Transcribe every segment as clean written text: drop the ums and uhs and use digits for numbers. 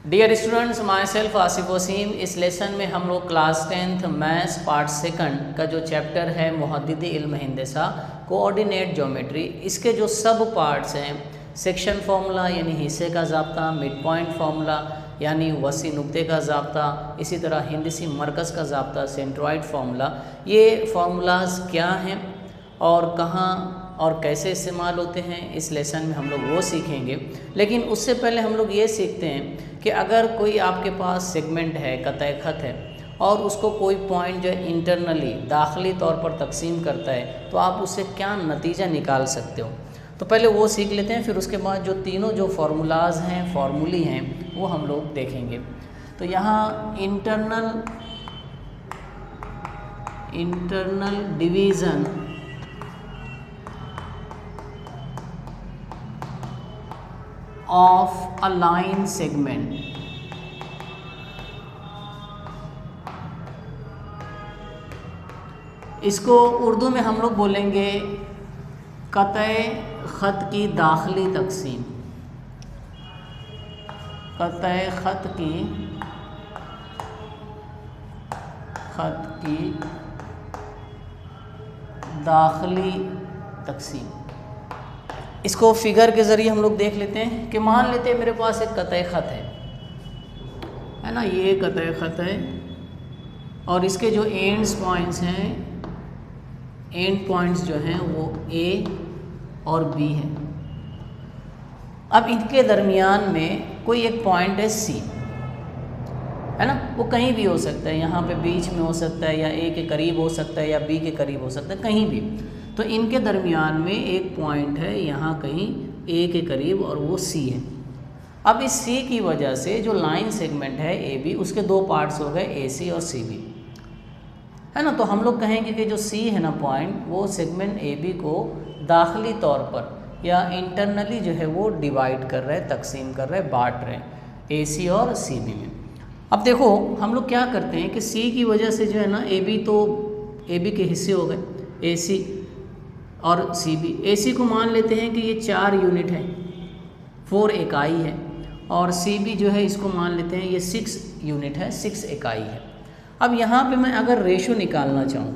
Dear students, myself Asif Wasim. इस lesson में हम लोग class 10th maths part second का जो चैप्टर है मुहद्दिद इल्म हिंदसा कोऑर्डिनेट ज्योमेट्री, इसके जो सब पार्ट्स हैं, सेक्शन फार्मूला यानी हिस्से का ज़ाब्ता, मिड पॉइंट फार्मूला यानी वसी नुक्ते का ज़ाब्ता, इसी तरह हिंदसी मरकज़ का ज़ाब्ता सेंट्रॉइड फार्मूला, ये फार्मूलाज क्या हैं और कहाँ और कैसे इस्तेमाल होते हैं, इस लेसन में हम लोग वो सीखेंगे। लेकिन उससे पहले हम लोग ये सीखते हैं कि अगर कोई आपके पास सेगमेंट है, कतई ख़त है, और उसको कोई पॉइंट जो है इंटरनली दाखिली तौर पर तकसीम करता है तो आप उससे क्या नतीजा निकाल सकते हो। तो पहले वो सीख लेते हैं, फिर उसके बाद जो तीनों जो फार्मूलाज हैं, फार्मूली हैं, वो हम लोग देखेंगे। तो यहाँ internal division of a line segment, इसको उर्दू में हम लोग बोलेंगे कतई ख़त की दाखिली तकसीम। कतई ख़त की दाखिली तकसीम। इसको फिगर के ज़रिए हम लोग देख लेते हैं कि मान लेते हैं मेरे पास एक कतई ख़त है ना, ये कतई ख़त है और इसके जो एंड्स पॉइंट्स हैं, एंड पॉइंट्स जो हैं वो ए और बी है। अब इनके दरमियान में कोई एक पॉइंट है सी, है ना, वो कहीं भी हो सकता है, यहाँ पे बीच में हो सकता है या ए के करीब हो सकता है या बी के करीब हो सकता है, कहीं भी। तो इनके दरमियान में एक पॉइंट है यहाँ कहीं ए के करीब और वो सी है। अब इस सी की वजह से जो लाइन सेगमेंट है ए बी, उसके दो पार्ट्स हो गए ए सी और सी बी, है ना। तो हम लोग कहेंगे कि जो सी है ना पॉइंट, वो सेगमेंट ए बी को दाखिली तौर पर या इंटरनली जो है वो डिवाइड कर रहे हैं, तकसीम कर रहे हैं, बांट रहे हैं ए सी और सी बी में। अब देखो हम लोग क्या करते हैं कि सी की वजह से जो है ना ए बी, तो ए बी के हिस्से हो गए ए सी और सी बी। ए सी को मान लेते हैं कि ये 4 यूनिट है, 4 इकाई है, और सी बी जो है इसको मान लेते हैं ये 6 यूनिट है, 6 इकाई है। अब यहाँ पे मैं अगर रेशो निकालना चाहूँ,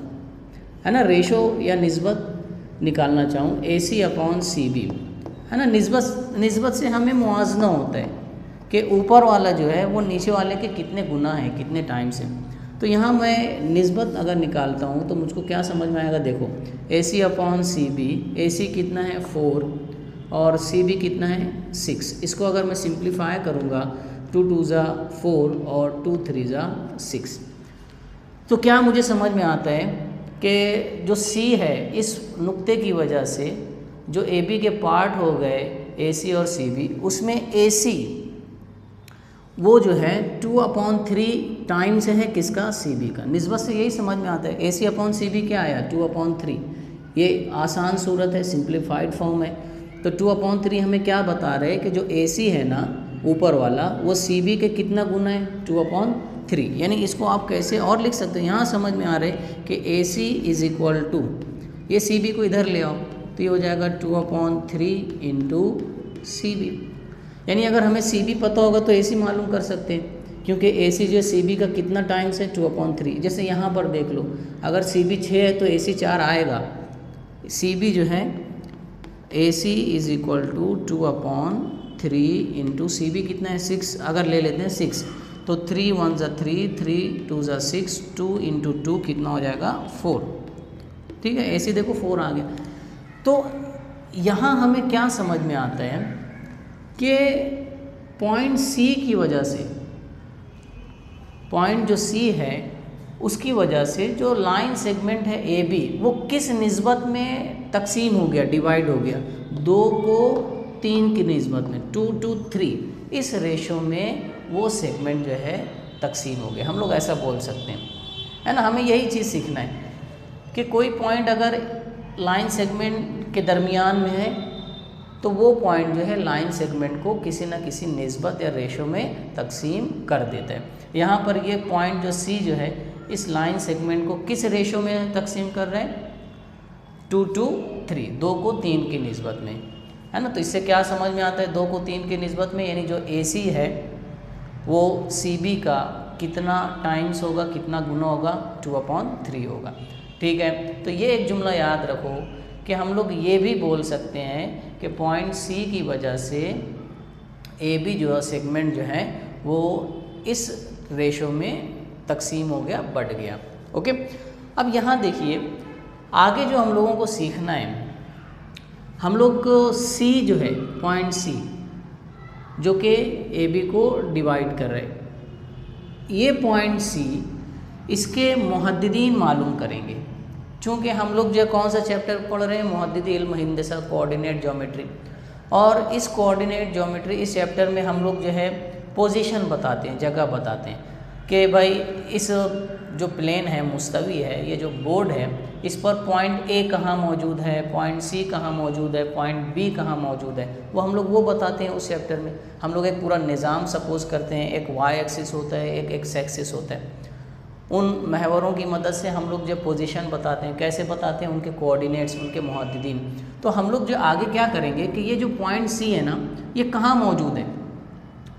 है ना, रेशो या निस्बत निकालना चाहूँ ए सी अपॉन सी बी, है ना, निस्बत से हमें मुआवजना होता है कि ऊपर वाला जो है वो नीचे वाले के कितने गुना है, कितने टाइम से। तो यहाँ मैं निस्बत अगर निकालता हूँ तो मुझको क्या समझ में आएगा, देखो ए सी अपॉन सी बी, ए सी कितना है 4 और सी बी कितना है 6। इसको अगर मैं सिंप्लीफाई करूँगा 2 2 ज़ा 4 और 2 3 ज़ा 6, तो क्या मुझे समझ में आता है कि जो सी है इस नुक्ते की वजह से जो ए बी के पार्ट हो गए ए सी और सी बी, उसमें ए सी वो जो है 2/3 टाइम्स है किसका, सी बी का। निस्बत से यही समझ में आता है, A C upon C B क्या आया 2/3। ये आसान सूरत है, सिंप्लीफाइड फॉर्म है। तो 2/3 हमें क्या बता रहे हैं कि जो ए सी है ना ऊपर वाला, वो सी बी के कितना गुना है 2/3। यानी इसको आप कैसे और लिख सकते हो, यहाँ समझ में आ रहा है कि ए सी इज इक्वल टू, ये सी बी को इधर ले आओ तो ये हो जाएगा 2/3 इंटू सी बी। यानी अगर हमें सी बी पता होगा तो ए सी मालूम कर सकते हैं, क्योंकि ए सी जो है सी बी का कितना टाइम्स है 2/3। जैसे यहाँ पर देख लो, अगर सी बी 6 है तो ए सी 4 आएगा। सी बी जो है A C is equal to 2/3 into C B कितना है 6, अगर ले लेते हैं 6 तो 3 1 ज़ा 3, 3 2 ज़ा 6, 2 इंटू 2 कितना हो जाएगा 4। ठीक है, ए सी देखो 4 आ गया। तो यहाँ हमें क्या समझ में आता है कि पॉइंट सी की वजह से, पॉइंट जो सी है उसकी वजह से जो लाइन सेगमेंट है ए बी, वो किस निस्बत में तकसीम हो गया, डिवाइड हो गया, 2 को 3 की निस्बत में, 2 to 3, इस रेशो में वो सेगमेंट जो है तकसीम हो गया। हम लोग ऐसा बोल सकते हैं, है ना। हमें यही चीज़ सीखना है कि कोई पॉइंट अगर लाइन सेगमेंट के दरमियान में है तो वो पॉइंट जो है लाइन सेगमेंट को किसी न किसी निस्बत या रेशो में तकसीम कर देता है। यहाँ पर ये पॉइंट जो सी जो है इस लाइन सेगमेंट को किस रेशो में तकसीम कर रहे हैं, 2 to 3, 2 को 3 की निस्बत में, है ना। तो इससे क्या समझ में आता है, 2 को 3 की निस्बत में, यानी जो AC है वो CB का कितना टाइम्स होगा, कितना गुना होगा, 2/3 होगा। ठीक है, तो ये एक जुमला याद रखो कि हम लोग ये भी बोल सकते हैं कि पॉइंट C की वजह से AB जो सेगमेंट जो है वो इस रेशो में तकसीम हो गया, बढ़ गया। ओके, अब यहाँ देखिए आगे जो हम लोगों को सीखना है, हम लोग को C जो है पॉइंट C जो कि AB को डिवाइड कर रहे, ये पॉइंट C इसके मुहद्दिदीन मालूम करेंगे। चूँकि हम लोग जो कौन सा चैप्टर पढ़ रहे हैं, मुहद्दिदी इल्म हिंदसा कोऑर्डिनेट ज्योमेट्री, और इस कोऑर्डिनेट ज्योमेट्री इस चैप्टर में हम लोग जो है पोजीशन बताते हैं, जगह बताते हैं कि भाई इस जो प्लेन है मुस्तवी है, ये जो बोर्ड है, इस पर पॉइंट A कहाँ मौजूद है, पॉइंट C कहाँ मौजूद है, पॉइंट B कहाँ मौजूद है, वो हम लोग वो बताते हैं उस चैप्टर में। हम लोग एक पूरा निज़ाम सपोज करते हैं, एक Y एक्सिस होता है, एक X एक्सिस होता है, उन महवरों की मदद से हम लोग जब पोजीशन बताते हैं, कैसे बताते हैं, उनके कोऑर्डिनेट्स, उनके मुहद्दिदीन। तो हम लोग जो आगे क्या करेंगे कि ये जो पॉइंट C है ना, ये कहाँ मौजूद है,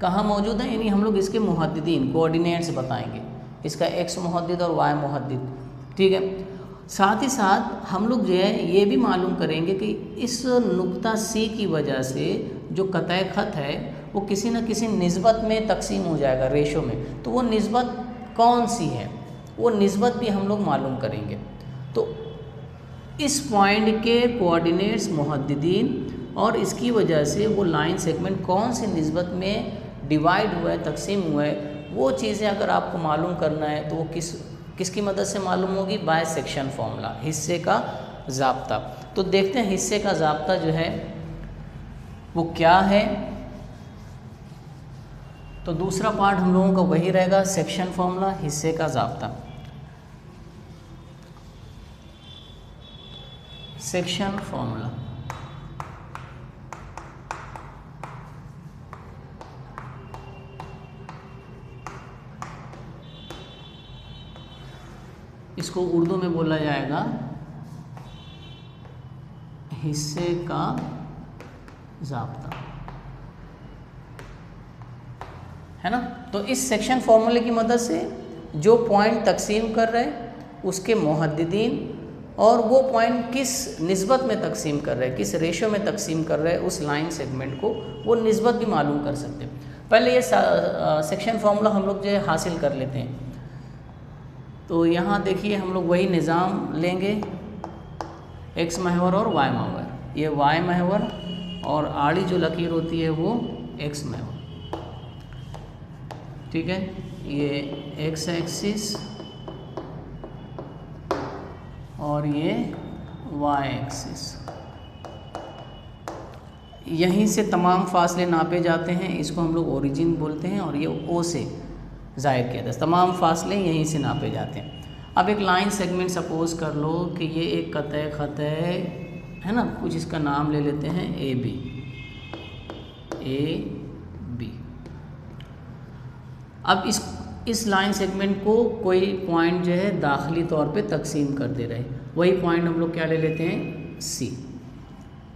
कहाँ मौजूद है, यानी हम लोग इसके मुहद्दिदीन कोऑर्डिनेट्स बताएंगे, इसका X मुहद्दिद और Y मुहद्दिद। ठीक है, साथ ही साथ हम लोग जो है ये भी मालूम करेंगे कि इस नुक्ता C की वजह से जो कतई ख़त है वो किसी न किसी निस्बत में तकसीम हो जाएगा, रेशो में। तो वो निस्बत कौन सी है, वो निस्बत भी हम लोग मालूम करेंगे। तो इस पॉइंट के कोऑर्डिनेट्स मुहद्दिदीन और इसकी वजह से वो लाइन सेगमेंट कौन सी निस्बत में डिवाइड हुआ है, तकसीम हुआ है, वो चीज़ें अगर आपको मालूम करना है तो वो किसकी मदद से मालूम होगी, बाय सेक्शन फॉर्मूला, हिस्से का ज़ाब्ता। तो देखते हैं हिस्से का ज़ाब्ता जो है वो क्या है। तो दूसरा पार्ट हम लोगों का वही रहेगा, सेक्शन फॉर्मूला, हिस्से का ज़ाब्ता। सेक्शन फॉर्मूला, इसको उर्दू में बोला जाएगा हिस्से का ज़ाब्ता, है ना। तो इस सेक्शन फॉर्मूले की मदद से जो पॉइंट तकसीम कर रहे हैं उसके मुहद्दिदीन और वो पॉइंट किस निस्बत में तकसीम कर रहे हैं, किस रेशो में तकसीम कर रहे हैं उस लाइन सेगमेंट को, वो निस्बत भी मालूम कर सकते हैं। पहले ये सेक्शन फार्मूला हम लोग जो है हासिल कर लेते हैं। तो यहाँ देखिए हम लोग वही निज़ाम लेंगे, एक्स महवर और वाई महवर। ये वाई महवर और आड़ी जो लकीर होती है वो एक्स महवर, ठीक है। ये एक्स एक्सिस और ये वाई एक्सिस, यहीं से तमाम फासले नापे जाते हैं, इसको हम लोग ओरिजिन बोलते हैं और ये ओ से ज़ाहिर किया जाता है। तमाम फासले यहीं से नापे जाते हैं। अब एक लाइन सेगमेंट सपोज़ कर लो कि ये एक कतई ख़त है ना, कुछ इसका नाम ले लेते हैं ए बी। अब इस लाइन सेगमेंट को कोई पॉइंट जो है दाखिली तौर पे तकसीम कर दे रहे, वही पॉइंट हम लोग क्या ले लेते हैं, सी,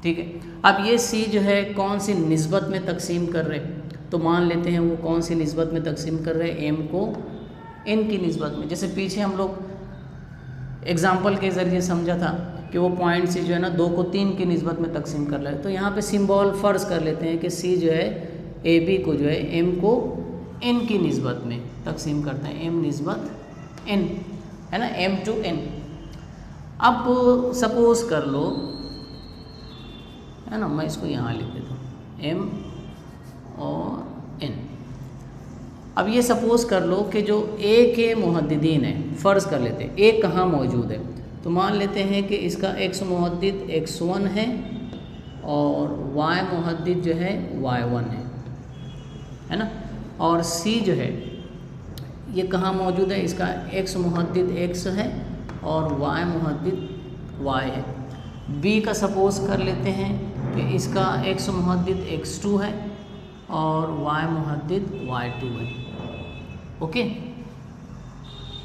ठीक है। अब ये सी जो है कौन सी निस्बत में तकसीम कर रहे, तो मान लेते हैं वो कौन सी निस्बत में तकसीम कर रहे हैं, एम को एन की निस्बत में। जैसे पीछे हम लोग एग्जाम्पल के ज़रिए समझा था कि वो पॉइंट सी जो है ना 2 को 3 की निस्बत में तकसीम कर रहे हैं, तो यहाँ पे सिंबल फ़र्ज़ कर लेते हैं कि सी जो है ए बी को जो है एम को एन की निस्बत में तकसीम करते हैं, एम निस्बत एन, है ना, एम टू एन। अब सपोज़ कर लो, है ना, मैं इसको यहाँ लिख देता हूँ एम और एन। अब ये सपोज़ कर लो कि जो ए के मुहद्दिदीन है, फ़र्ज़ कर लेते हैं ए कहाँ मौजूद है, तो मान लेते हैं कि इसका एक्स मुहद्दिद x1 है और y मुहद्दिद जो है y1 है ना, और C जो है ये कहाँ मौजूद है, इसका x मुहद्दिद x है और y मुहद्दिद y है। B का सपोज़ कर लेते हैं कि इसका x मुहद्दिद x2 है और y मुहद्दिद y2 है, ओके।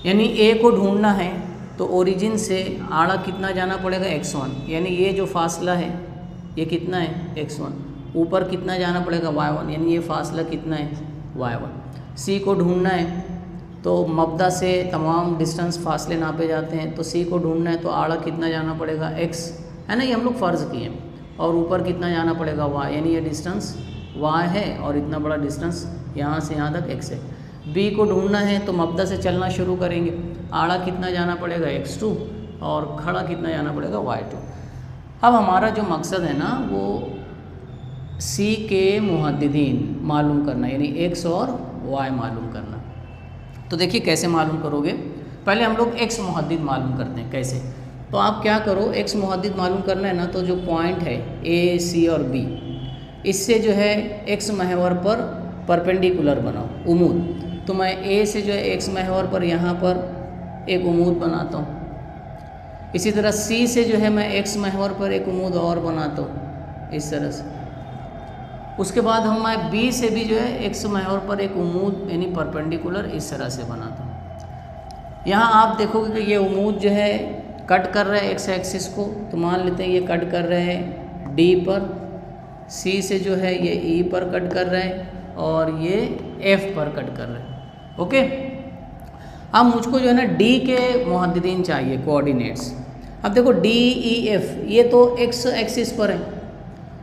यानी A को ढूंढना है तो ओरिजिन से आड़ा कितना जाना पड़ेगा, x1, यानी ये जो फासला है ये कितना है, x1, ऊपर कितना जाना पड़ेगा y1, यानी ये फासला कितना है, y1। सी को ढूंढना है तो मब्दा से तमाम डिस्टेंस फासले नापे जाते हैं, तो सी को ढूंढना है तो आड़ा कितना जाना पड़ेगा x, है ना, ये हम लोग फ़र्ज़ किए, और ऊपर कितना जाना पड़ेगा y, यानी ये डिस्टेंस y है और इतना बड़ा डिस्टेंस यहाँ से यहाँ तक x है। b को ढूंढना है तो मब्दा से चलना शुरू करेंगे, आड़ा कितना जाना पड़ेगा x2 और खड़ा कितना जाना पड़ेगा y2। अब हमारा जो मकसद है ना वो सी के मुहद्दिदीन मालूम करना, यानी x और y मालूम करना। तो देखिए कैसे मालूम करोगे, पहले हम लोग x मुहद्दिद मालूम करते हैं। कैसे, तो आप क्या करो, x मुहद्दिद मालूम करना है ना, तो जो पॉइंट है a, c और b, इससे जो है x महवर पर परपेंडिकुलर बनाओ, उमूद। तो मैं a से जो है x महवर पर यहाँ पर एक उमूद बनाता हूँ। इसी तरह c से जो है मैं x महवर पर एक उमूद और बनाता हूँ, इस तरह से। उसके बाद मैं b से भी जो है x महवर पर एक उमूद यानी परपेंडिकुलर इस तरह से बनाता हूँ। यहाँ आप देखोगे कि ये उमूद जो है कट कर रहा है x एक्सिस को, तो मान लेते हैं ये कट कर रहे हैं d पर, c से जो है ये e पर कट कर रहे हैं और ये f पर कट कर रहे हैं। ओके, अब मुझको जो है ना d के मुहद्दिदीन चाहिए, कोऑर्डिनेट्स। अब देखो d e f ये तो x एक्सिस पर है,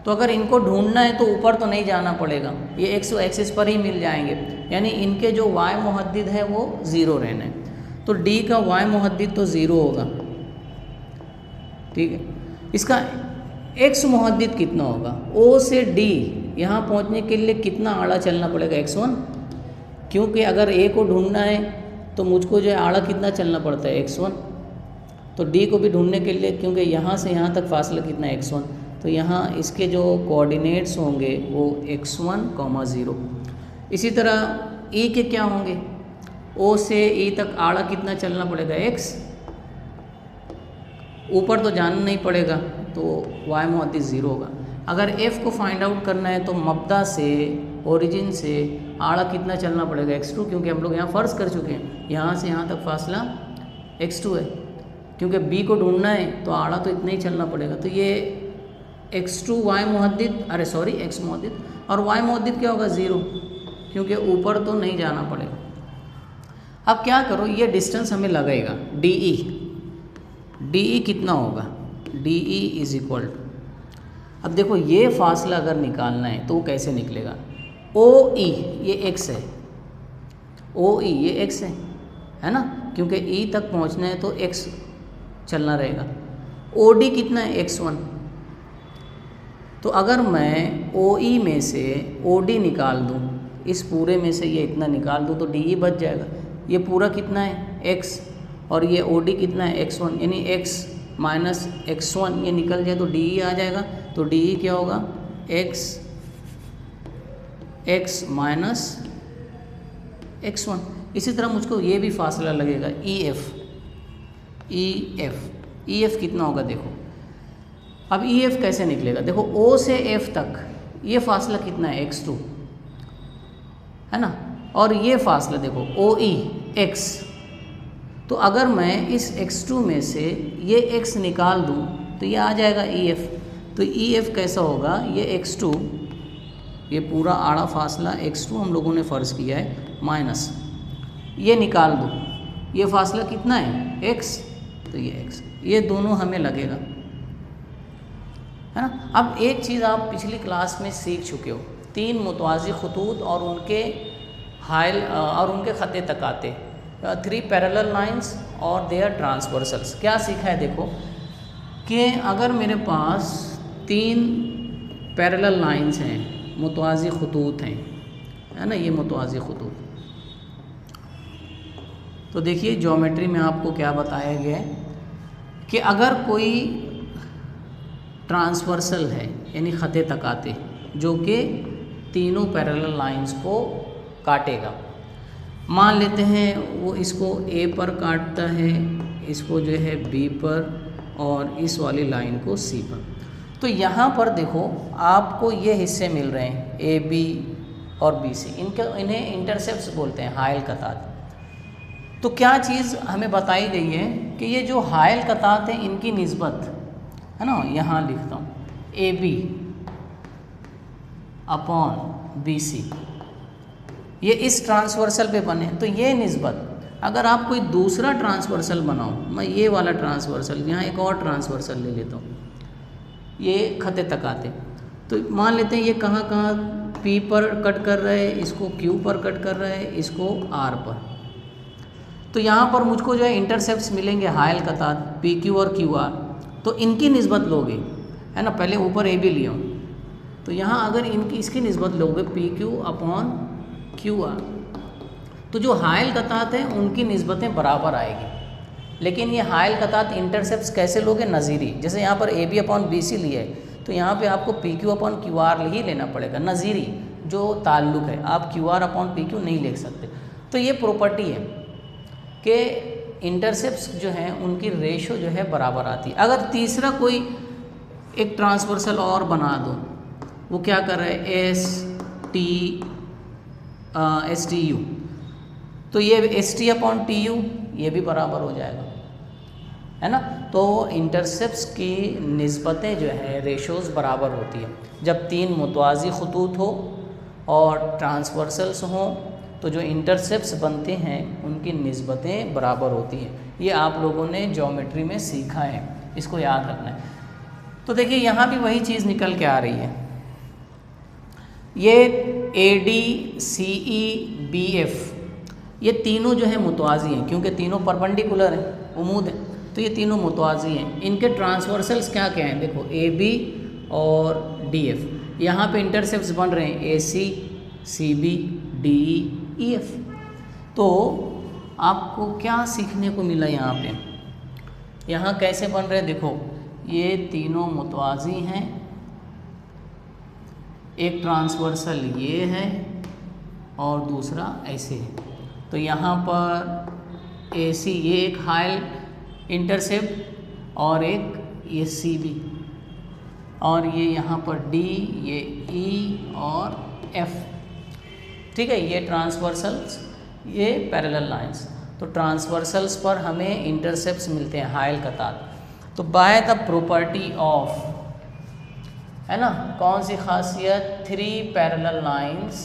तो अगर इनको ढूंढना है तो ऊपर तो नहीं जाना पड़ेगा, ये एक्स एक्सिस पर ही मिल जाएंगे, यानी इनके जो y मुहद्दिद है वो 0 रहना है। तो d का y मुहद्दिद तो 0 होगा, ठीक है। इसका x मुहद्दिद कितना होगा, o से d यहाँ पहुँचने के लिए कितना आड़ा चलना पड़ेगा, x1, क्योंकि अगर a को ढूंढना है तो मुझको जो है आड़ा कितना चलना पड़ता है, x1। तो d को भी ढूंढने के लिए, क्योंकि यहाँ से यहाँ तक फासला कितना है, x1, तो यहाँ इसके जो कोऑर्डिनेट्स होंगे वो x1, 0। इसी तरह e के क्या होंगे, o से e तक आड़ा कितना चलना पड़ेगा, x, ऊपर तो जाना नहीं पड़ेगा, तो y मुहद्दिद 0 होगा। अगर f को फाइंड आउट करना है तो मब्दा से, ओरिजिन से आड़ा कितना चलना पड़ेगा, x2, क्योंकि हम लोग यहाँ फ़र्ज़ कर चुके हैं यहाँ से यहाँ तक फासला x2 है। क्योंकि b को ढूंढना है तो आड़ा तो इतना ही चलना पड़ेगा, तो ये x2 y मुहद्दिद, अरे सॉरी x मुहद्दिद, और y मुहद्दिद क्या होगा, 0, क्योंकि ऊपर तो नहीं जाना पड़ेगा। अब क्या करो, ये डिस्टेंस हमें लगेगा DE कितना होगा, DE इज इक्वल टू, अब देखो ये फासला अगर निकालना है तो वो कैसे निकलेगा, OE ये x है, OE ये x है ना, क्योंकि E तक पहुंचना है तो x चलना रहेगा। OD कितना है, x1। तो अगर मैं OE में से OD निकाल दूँ, इस पूरे में से ये इतना निकाल दूँ, तो DE बच जाएगा। ये पूरा कितना है, x, और ये OD कितना है, x1, यानी x माइनस x1 ये निकल जाए तो DE आ जाएगा। तो DE क्या होगा, x माइनस x1। इसी तरह मुझको ये भी फासला लगेगा EF कितना होगा, देखो अब EF कैसे निकलेगा, देखो O से F तक ये फासला कितना है, x2, है ना, और ये फासला देखो OE x। तो अगर मैं इस x2 में से ये x निकाल दूं तो ये आ जाएगा EF। तो EF कैसा होगा, ये x2, ये पूरा आड़ा फासला x2 हम लोगों ने फ़र्ज़ किया है, माइनस ये निकाल दूँ, ये फासला कितना है, x, तो ये x, ये दोनों हमें लगेगा, है ना। अब एक चीज़ आप पिछली क्लास में सीख चुके हो, 3 मुतवाज़ी खतूत और उनके हाइल और उनके ख़त्ते तकाते, 3 पैरेलल लाइंस और देयर ट्रांसवर्सल्स। क्या सीखा है, देखो कि अगर मेरे पास 3 पैरेलल लाइंस हैं, मुतवाज़ी खतूत हैं, है ना, ये मुतवाज़ी खतूत, तो देखिए ज्योमेट्री में आपको क्या बताया गया है कि अगर कोई ट्रांसवर्सल है यानी ख़त्ते तकाते जो कि तीनों पैरेलल लाइंस को काटेगा, मान लेते हैं वो इसको A पर काटता है, इसको जो है B पर और इस वाली लाइन को C पर। तो यहाँ पर देखो आपको ये हिस्से मिल रहे हैं AB और BC, इन्हें इंटरसेप्ट्स बोलते हैं, हायल कतात। तो क्या चीज़ हमें बताई गई है कि ये जो हायल कतात हैं इनकी निस्बत, है ना, यहाँ लिखता हूँ AB अपॉन BC, ये इस ट्रांसवर्सल पे बने, तो ये निस्बत अगर आप कोई दूसरा ट्रांसवर्सल बनाओ, मैं ये वाला ट्रांसवर्सल, यहाँ एक और ट्रांसवर्सल ले लेता हूँ, ये खते तक आते, तो मान लेते हैं ये कहाँ कहाँ P पर कट कर रहे हैं, इसको Q पर कट कर रहे हैं, इसको R पर। तो यहाँ पर मुझको जो है इंटरसेप्ट्स मिलेंगे हायल कतात PQ और QR, तो इनकी निस्बत लोगे, है ना, पहले ऊपर AB लिया हूँ, तो यहाँ अगर इनकी इसकी निस्बत लोगे PQ अपॉन QR, तो जो हायल कतात हैं उनकी निस्बतें बराबर आएगी। लेकिन ये हायल कतात इंटरसेप्ट्स कैसे लोगे, नज़ीरी, जैसे यहाँ पर AB अपॉन BC लिया है, तो यहाँ पे आपको PQ अपॉन QR ही लेना पड़ेगा, नज़ीरी जो ताल्लुक़ है, आप QR अपॉन PQ नहीं लिख सकते। तो ये प्रॉपर्टी है कि इंटरसेप्ट्स जो हैं उनकी रेशो जो है बराबर आती है। अगर तीसरा कोई एक ट्रांसवर्सल और बना दो, वो क्या कर रहा है, STU, तो ये ST अपॉन TU ये भी बराबर हो जाएगा, है ना। तो इंटरसेप्ट्स की निस्बतें जो है रेशोज़ बराबर होती है। जब तीन मुतवाज़ी खतूत हो और ट्रांसवर्सल्स हों, तो जो इंटरसेप्ट्स बनते हैं उनकी निस्बतें बराबर होती हैं। ये आप लोगों ने ज्योमेट्री में सीखा है, इसको याद रखना है। तो देखिए यहाँ भी वही चीज़ निकल के आ रही है, ये AD CE BF ये तीनों जो है मुतवाज़ी हैं, क्योंकि तीनों परपेंडिकुलर हैं, उमूद हैं, तो ये तीनों मुतवाज़ी हैं। इनके ट्रांसवर्सल्स क्या क्या हैं, देखो AB और DF, यहाँ पे इंटरसेप्ट्स बन रहे हैं AC CB DE EF। तो आपको क्या सीखने को मिला यहाँ पे, यहाँ कैसे बन रहे हैं, देखो ये तीनों मुतवाज़ी हैं, एक ट्रांसवर्सल ये है और दूसरा ऐसे है। तो यहाँ पर AC ये एक हायल इंटरसेप्ट और एक ये CB, और ये यहाँ पर D, ये E और F, ठीक है, ये ट्रांसवर्सल्स, ये पैरेलल लाइंस। तो ट्रांसवर्सल्स पर हमें इंटरसेप्ट्स मिलते हैं हायल कतात। तो बाय द प्रॉपर्टी ऑफ, है ना, कौन सी खासियत, 3 parallel lines,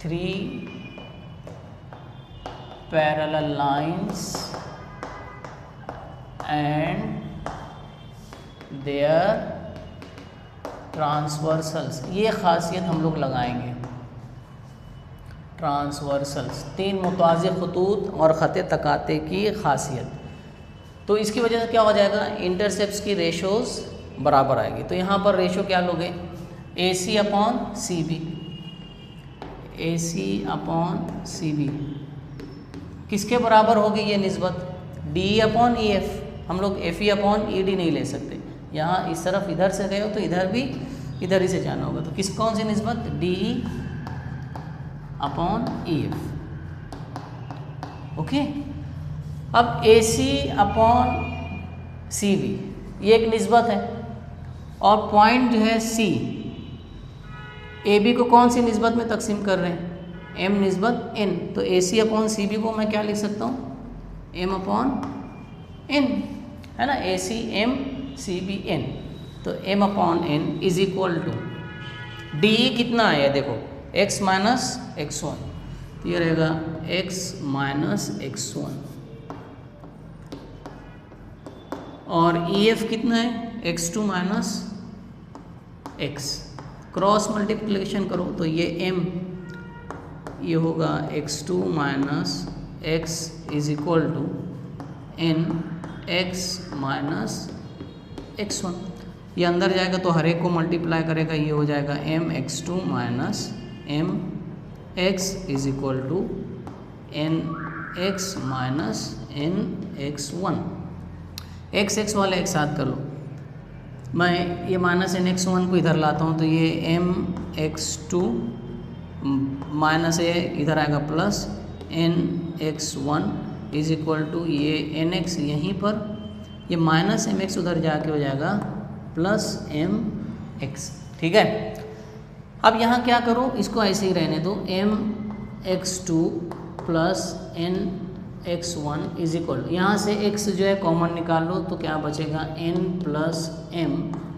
3 parallel lines and their transversals, ये खासियत हम लोग लगाएंगे। ट्रांसवर्सल्स, तीन मुतवाज़ी खतूत और ख़त तकाते की खासियत। तो इसकी वजह से क्या हो जाएगा, इंटरसेप्ट्स की रेशोज़ बराबर आएगी। तो यहाँ पर रेशो क्या लोगे, AC upon CB, AC upon CB किसके बराबर होगी ये निस्बत, DE अपॉन EF। हम लोग FE अपॉन ED नहीं ले सकते, यहाँ इस तरफ इधर से गए हो तो इधर भी इधर ही से जाना होगा। तो किस कौन सी निस्बत, DE अपॉन EF, ओके। अब AC अपॉन CB ये एक निस्बत है, और पॉइंट जो है C, AB को कौन सी निस्बत में तकसीम कर रहे हैं, M निस्बत N। तो AC अपॉन CB को मैं क्या लिख सकता हूँ, M अपॉन N, है ना, AC M CB N। तो M upon N is equal to DE कितना आया, देखो x माइनस x1, तो ये रहेगा x माइनस x1, और EF कितना है, x2 minus x। Cross multiplication करो तो ये M ये होगा x2 minus x is equal to n x minus x1। ये अंदर जाएगा तो हर एक को मल्टीप्लाई करेगा, ये हो जाएगा m x2 minus m x is equal to n x minus n x1। x वाले एक साथ कर लो, मैं ये माइनस n x1 को इधर लाता हूँ, तो ये m x2 माइनस ये इधर आएगा plus n x1 is equal to ये n x यहीं पर, ये माइनस m x उधर जाके हो जाएगा प्लस m x, ठीक है। अब यहाँ क्या करो, इसको ऐसे ही रहने दो, m x2 plus n x1 is equal, यहाँ से x जो है कॉमन निकाल लो तो क्या बचेगा n plus m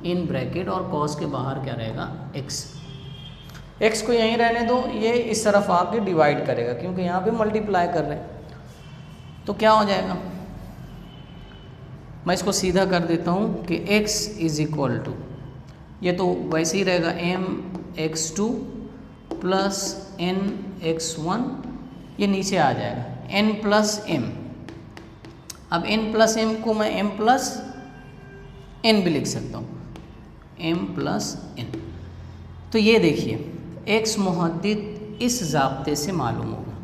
in bracket और कॉस के बाहर क्या रहेगा x। एक्स को यहीं रहने दो, ये इस तरफ आके डिवाइड करेगा क्योंकि यहाँ पे मल्टीप्लाई कर रहे हैं। तो क्या हो जाएगा, मैं इसको सीधा कर देता हूँ कि x इज इक्वल टू, ये तो वैसे ही रहेगा mx2 प्लस nx1, ये नीचे आ जाएगा n प्लस m। अब n प्लस m को मैं m प्लस n भी लिख सकता हूँ, m प्लस n। तो ये देखिए x मुहद्दिद इस ज़ाब्ते से मालूम होगा,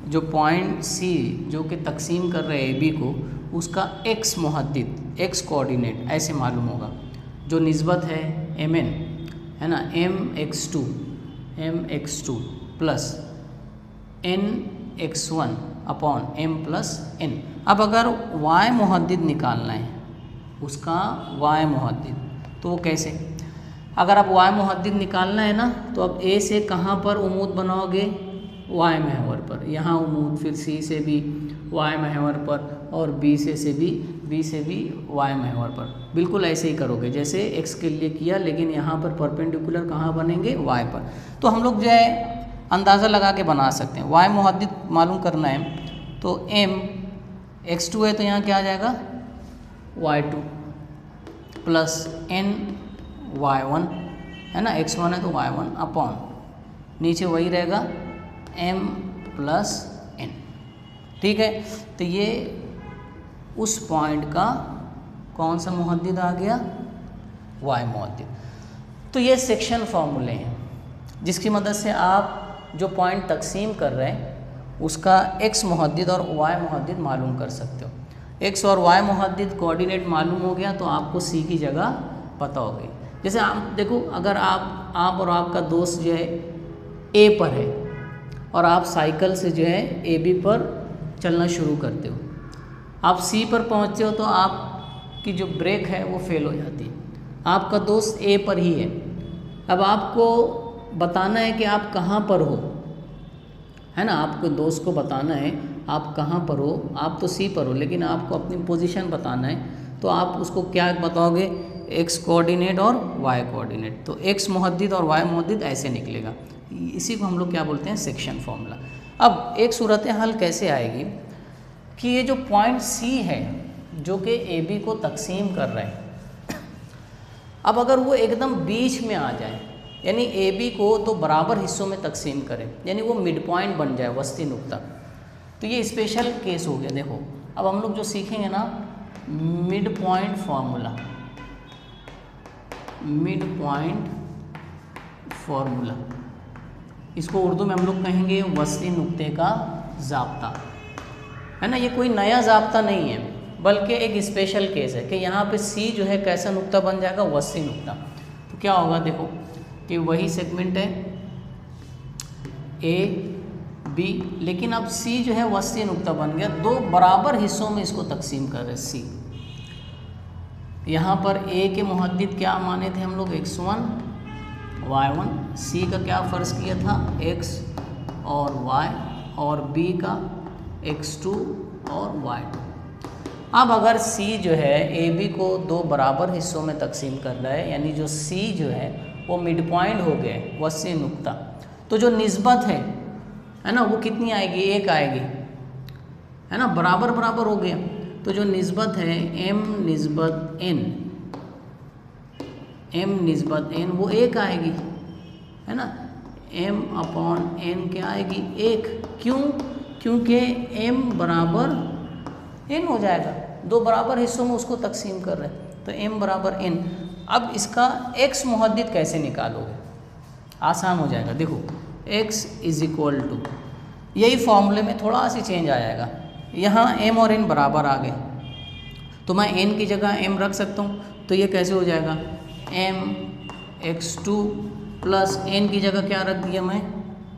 जो पॉइंट C जो कि तकसीम कर रहे हैं AB को, उसका x मुहद्दिद x कोऑर्डिनेट ऐसे मालूम होगा। जो निस्बत है mn है ना, mx2 plus nx1 upon m plus n। अब अगर y मुहद्दिद निकालना है, उसका y मुहद्दिद, तो वो कैसे, अगर आप y मुहद्दिद निकालना है ना, तो अब a से कहाँ पर उमूद बनाओगे, y महवर पर, यहाँ उमूद, फिर C से भी y महवर पर, और B से भी y महवर पर। बिल्कुल ऐसे ही करोगे जैसे x के लिए किया, लेकिन यहाँ पर परपेंडिकुलर कहाँ बनेंगे, y पर। तो हम लोग जो है अंदाज़ा लगा के बना सकते हैं। y मुहद्दिद मालूम करना है तो m x2 है तो यहाँ क्या आ जाएगा y2 प्लस n y1 है ना, x1 है तो y1 अपॉन नीचे वही रहेगा m प्लस n। ठीक है, तो ये उस पॉइंट का कौन सा मुहद्दिद आ गया, y मुहद्दिद। तो ये सेक्शन फार्मूले हैं जिसकी मदद से आप जो पॉइंट तकसीम कर रहे हैं उसका x मुहद्दिद और y मुहद्दिद मालूम कर सकते हो। x और y मुहद्दिद कोऑर्डिनेट मालूम हो गया तो आपको C की जगह पता हो गई। जैसे आप देखो, अगर आप और आपका दोस्त जो है A पर है और आप साइकिल से जो है AB पर चलना शुरू करते हो, आप C पर पहुंचते हो तो आपकी जो ब्रेक है वो फेल हो जाती है। आपका दोस्त A पर ही है, अब आपको बताना है कि आप कहाँ पर हो, है ना, आपको दोस्त को बताना है आप कहाँ पर हो। आप तो C पर हो लेकिन आपको अपनी पोजीशन बताना है, तो आप उसको क्या बताओगे, x कोऑर्डिनेट और y कोऑर्डिनेट। तो x मुहद्दिद और y मुहद्दिद ऐसे निकलेगा। इसी को हम लोग क्या बोलते हैं, सेक्शन फॉर्मूला। अब एक सूरत हाल कैसे आएगी कि ये जो पॉइंट C है जो कि AB को तकसीम कर रहे हैं, अब अगर वो एकदम बीच में आ जाए, यानी AB को दो बराबर हिस्सों में तकसीम करें, यानी वो मिड पॉइंट बन जाए, वस्ती नुक्ता, तो ये स्पेशल केस हो गया। देखो अब हम लोग जो सीखेंगे ना, mid point formula, mid point formula, इसको उर्दू में हम लोग कहेंगे वस्ती नुक्ते का ज़ाब्ता, है ना। ये कोई नया ज़ाब्ता नहीं है बल्कि एक स्पेशल केस है कि यहाँ पे C जो है कैसा नुक्ता बन जाएगा, वस्ती नुक्ता। तो क्या होगा, देखो कि वही सेगमेंट है A B, लेकिन अब C जो है वस्ती नुक्ता बन गया, दो बराबर हिस्सों में इसको तकसीम कर रहे C। यहाँ पर A के मुहद्दिद क्या माने थे हम लोग, x1 y1, C का क्या फ़र्ज़ किया था, x और y, और B का x2 और y2। अब अगर C जो है AB को दो बराबर हिस्सों में तकसीम कर रहा है, यानी जो C जो है वो मिड पॉइंट हो गए, वस्ती नुक्ता, तो जो निस्बत है ना, वो कितनी आएगी, एक आएगी, है ना, बराबर बराबर हो गया। तो जो निस्बत है m निस्बत n वो एक आएगी, है ना, m अपॉन n क्या आएगी, एक। क्यों, क्योंकि m बराबर n हो जाएगा, दो बराबर हिस्सों में उसको तकसीम कर रहे हैं, तो m बराबर n। अब इसका x मुहद्दिद कैसे निकालोगे, आसान हो जाएगा। देखो x इज इक्वल टू, यही फॉर्मूले में थोड़ा सी चेंज आ जाएगा, यहाँ m और n बराबर आ गए तो मैं n की जगह m रख सकता हूँ, तो ये कैसे हो जाएगा, m x2 प्लस n की जगह क्या रख दिया मैं,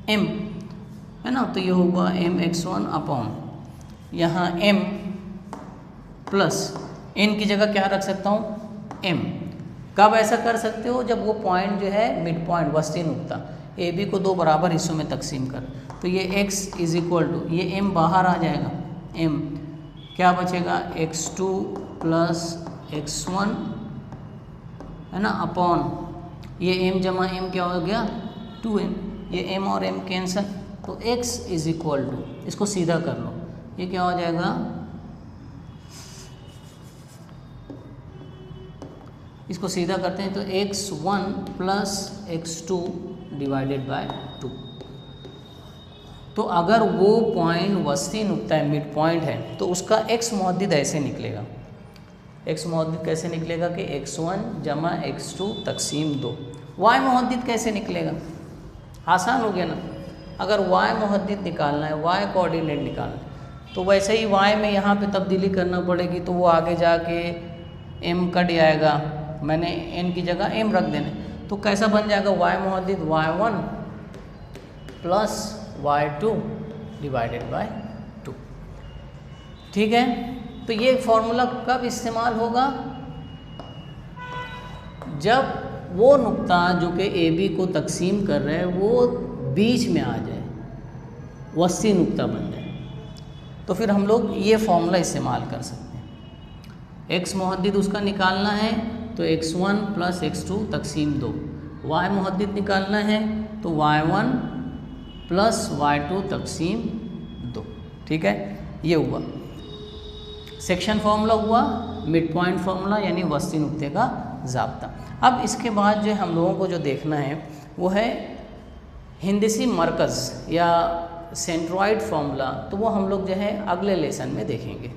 m, है ना, तो ये होगा m x1 अपॉन यहाँ m प्लस n की जगह क्या रख सकता हूँ, m। कब ऐसा कर सकते हो, जब वो पॉइंट जो है मिड पॉइंट, वस्ती नुक्ता, AB को दो बराबर हिस्सों में तकसीम कर, तो ये x इज इक्वल टू, ये m बाहर आ जाएगा, m क्या बचेगा, x2 प्लस x1, है ना, अपॉन ये m जमा m क्या हो गया 2m, ये m और m कैंसल, तो x इज इक्वल टू, इसको सीधा कर लो, ये क्या हो जाएगा, इसको सीधा करते हैं तो x1 plus x2 divided by 2। तो अगर वो पॉइंट वस्ती नुक्ता है, मिड पॉइंट है, तो उसका x मुहद्दिद ऐसे निकलेगा। x मुहद्दिद कैसे निकलेगा कि x1 जमा x2 तकसीम 2। y मुहद्दिद कैसे निकलेगा, आसान हो गया ना। अगर y मुहद्दिद निकालना है, y कोऑर्डिनेट निकालना है, तो वैसे ही y में यहाँ पे तब्दीली करना पड़ेगी, तो वो आगे जाके m कट जाएगा, मैंने n की जगह m रख देना, तो कैसा बन जाएगा y Muhaddith y1 plus y2 divided by 2। ठीक है, तो ये फॉर्मूला कब इस्तेमाल होगा, जब वो नुक्ता जो कि ए बी को तकसीम कर रहे हैं वो बीच में आ जाए, वस्ती नुक्ता बन जाए, तो फिर हम लोग ये फॉर्मूला इस्तेमाल कर सकते हैं। x मुहद्दिद उसका निकालना है तो x1 प्लस x2 तकसीम 2, y मुहद्दिद निकालना है तो y1 प्लस y2 तकसीम 2। ठीक है, ये हुआ सेक्शन फार्मूला, हुआ मिड पॉइंट फार्मूला यानी वस्ती नुक्ते का ज़ाब्ता। अब इसके बाद जो हम लोगों को जो देखना है वो है हिंदसी मरकज़ या सेंट्रॉइड फार्मूला, तो वो हम लोग जो है अगले लेसन में देखेंगे।